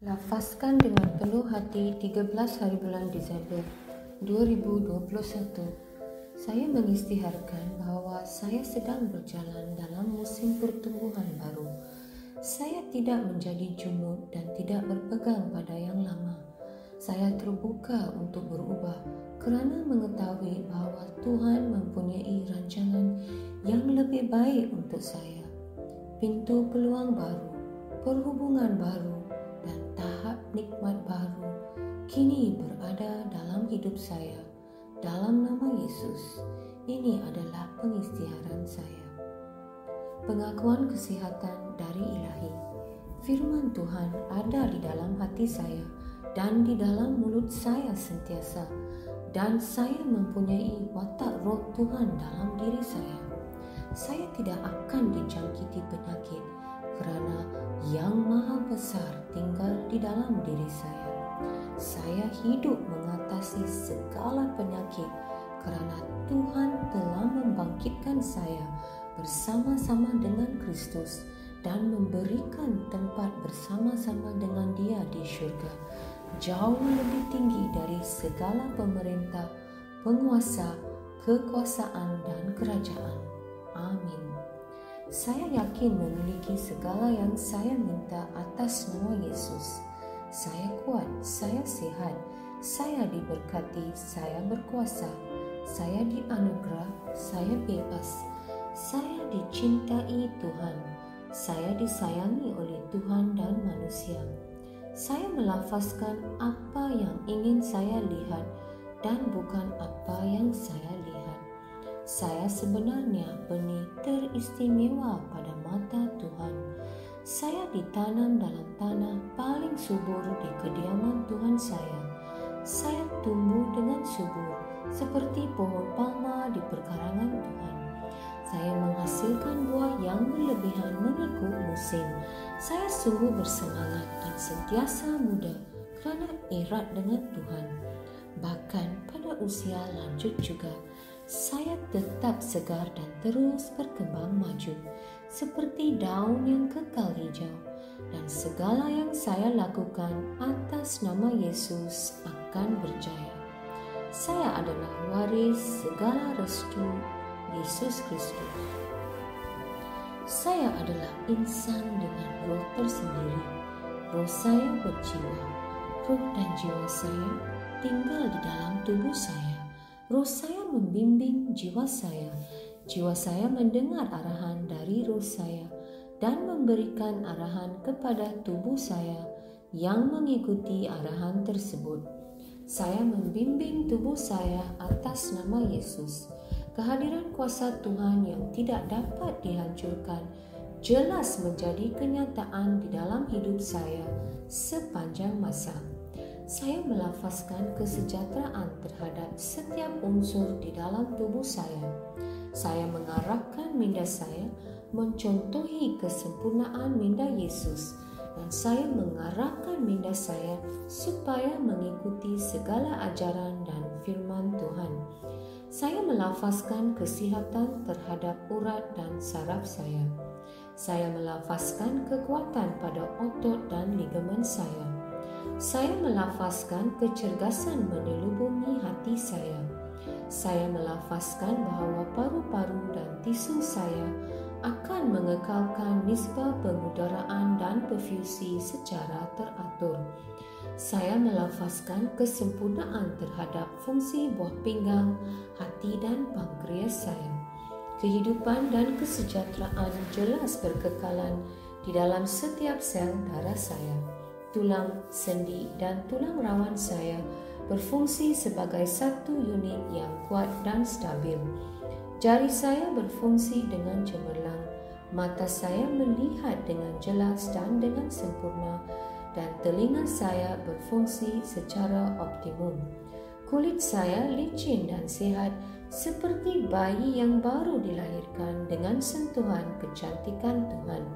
Lafazkan dengan penuh hati 13 hari bulan Desember 2021. Saya mengisytiharkan bahwa saya sedang berjalan dalam musim pertumbuhan baru. Saya tidak menjadi jumud dan tidak berpegang pada yang lama. Saya terbuka untuk berubah kerana mengetahui bahwa Tuhan mempunyai rancangan yang lebih baik untuk saya. Pintu peluang baru, perhubungan baru, dan tahap nikmat baru kini berada dalam hidup saya. Dalam nama Yesus, ini adalah pengisytiharan saya. Pengakuan kesihatan dari Ilahi. Firman Tuhan ada di dalam hati saya dan di dalam mulut saya sentiasa, dan saya mempunyai watak roh Tuhan dalam diri saya. Saya tidak akan dijangkiti penyakit kerana Yang Maha Besar tinggal di dalam diri saya. Saya hidup mengatasi segala penyakit kerana Tuhan telah membangkitkan saya bersama-sama dengan Kristus dan memberikan tempat bersama-sama dengan Dia di syurga, jauh lebih tinggi dari segala pemerintah, penguasa, kekuasaan dan kerajaan. Amin. Saya yakin memiliki segala yang saya minta atas nama Yesus. Saya kuat, saya sehat, saya diberkati, saya berkuasa, saya dianugerah, saya bebas, saya dicintai Tuhan, saya disayangi oleh Tuhan dan manusia. Saya melafazkan apa yang ingin saya lihat dan bukan apa yang saya lihat. Saya sebenarnya benih teristimewa pada mata Tuhan. Saya ditanam dalam tanah paling subur di kediaman Tuhan saya. Saya tumbuh dengan subur seperti pohon palma di perkarangan Tuhan. Saya menghasilkan buah yang berlebihan mengikut musim. Saya sungguh bersemangat dan sentiasa muda kerana erat dengan Tuhan. Bahkan pada usia lanjut juga, saya tetap segar dan terus berkembang maju seperti daun yang kekal hijau, dan segala yang saya lakukan atas nama Yesus akan berjaya. Saya adalah waris segala restu Yesus Kristus. Saya adalah insan dengan roh tersendiri. Roh saya berjiwa. Roh dan jiwa saya tinggal di dalam tubuh saya. Roh saya membimbing jiwa saya. Jiwa saya mendengar arahan dari roh saya dan memberikan arahan kepada tubuh saya yang mengikuti arahan tersebut. Saya membimbing tubuh saya atas nama Yesus. Kehadiran kuasa Tuhan yang tidak dapat dihancurkan jelas menjadi kenyataan di dalam hidup saya sepanjang masa. Saya melafazkan kesejahteraan terhadap setiap unsur di dalam tubuh saya. Saya mengarahkan minda saya mencontohi kesempurnaan minda Yesus, dan saya mengarahkan minda saya supaya mengikuti segala ajaran dan firman Tuhan. Saya melafazkan kesihatan terhadap urat dan saraf saya. Saya melafazkan kekuatan pada otot dan ligamen saya. Saya melafazkan kecergasan menyelubungi hati saya. Saya melafazkan bahawa paru-paru dan tisu saya akan mengekalkan nisbah pengudaraan dan perfusi secara teratur. Saya melafazkan kesempurnaan terhadap fungsi buah pinggang, hati dan pankreas saya. Kehidupan dan kesejahteraan jelas berkekalan di dalam setiap sel darah saya. Tulang, sendi dan tulang rawan saya berfungsi sebagai satu unit yang kuat dan stabil. Jari saya berfungsi dengan cemerlang. Mata saya melihat dengan jelas dan dengan sempurna, dan telinga saya berfungsi secara optimum. Kulit saya licin dan sehat seperti bayi yang baru dilahirkan dengan sentuhan kecantikan Tuhan.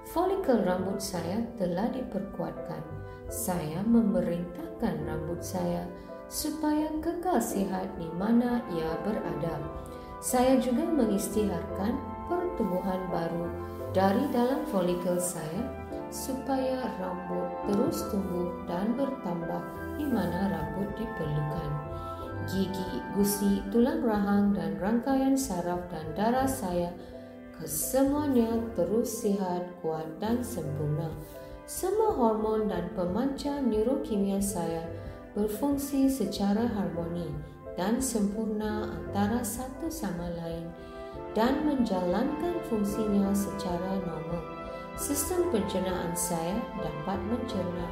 Folikel rambut saya telah diperkuatkan. Saya memerintahkan rambut saya supaya kekal sihat di mana ia berada. Saya juga mengisytiharkan pertumbuhan baru dari dalam folikel saya supaya rambut terus tumbuh dan bertambah di mana rambut diperlukan. Gigi, gusi, tulang rahang, dan rangkaian saraf dan darah saya kesemuanya terus sihat, kuat, dan sempurna. Semua hormon dan pemancar neurokimia saya berfungsi secara harmoni dan sempurna antara satu sama lain dan menjalankan fungsinya secara normal. Sistem pencernaan saya dapat mencerna,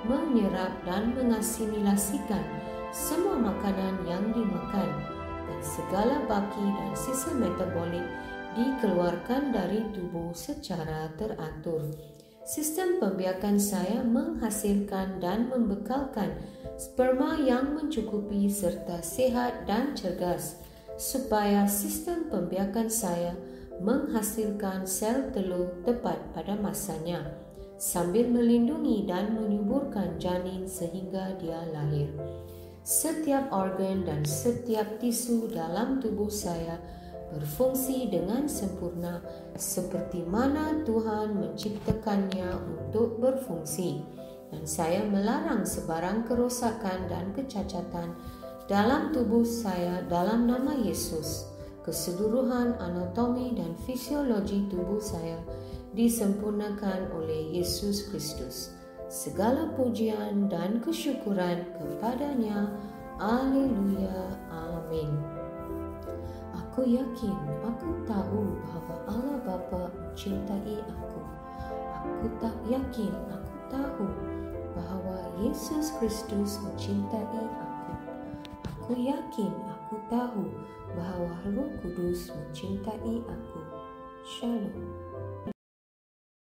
menyerap dan mengasimilasikan semua makanan yang dimakan dan segala baki dan sisa metabolik dikeluarkan dari tubuh secara teratur. Sistem pembiakan saya menghasilkan dan membekalkan sperma yang mencukupi serta sehat dan cergas, supaya sistem pembiakan saya menghasilkan sel telur tepat pada masanya, sambil melindungi dan menyuburkan janin sehingga dia lahir. Setiap organ dan setiap tisu dalam tubuh saya berfungsi dengan sempurna seperti mana Tuhan menciptakannya untuk berfungsi, dan saya melarang sebarang kerosakan dan kecacatan dalam tubuh saya dalam nama Yesus. Keseluruhan anatomi dan fisiologi tubuh saya disempurnakan oleh Yesus Kristus. Segala pujian dan kesyukuran kepadanya. Haleluya. Amin. Aku yakin, aku tahu bahwa Allah Bapa mencintai aku. Aku tak yakin, aku tahu bahwa Yesus Kristus mencintai aku. Aku yakin, aku tahu bahwa Roh Kudus mencintai aku. Shalom.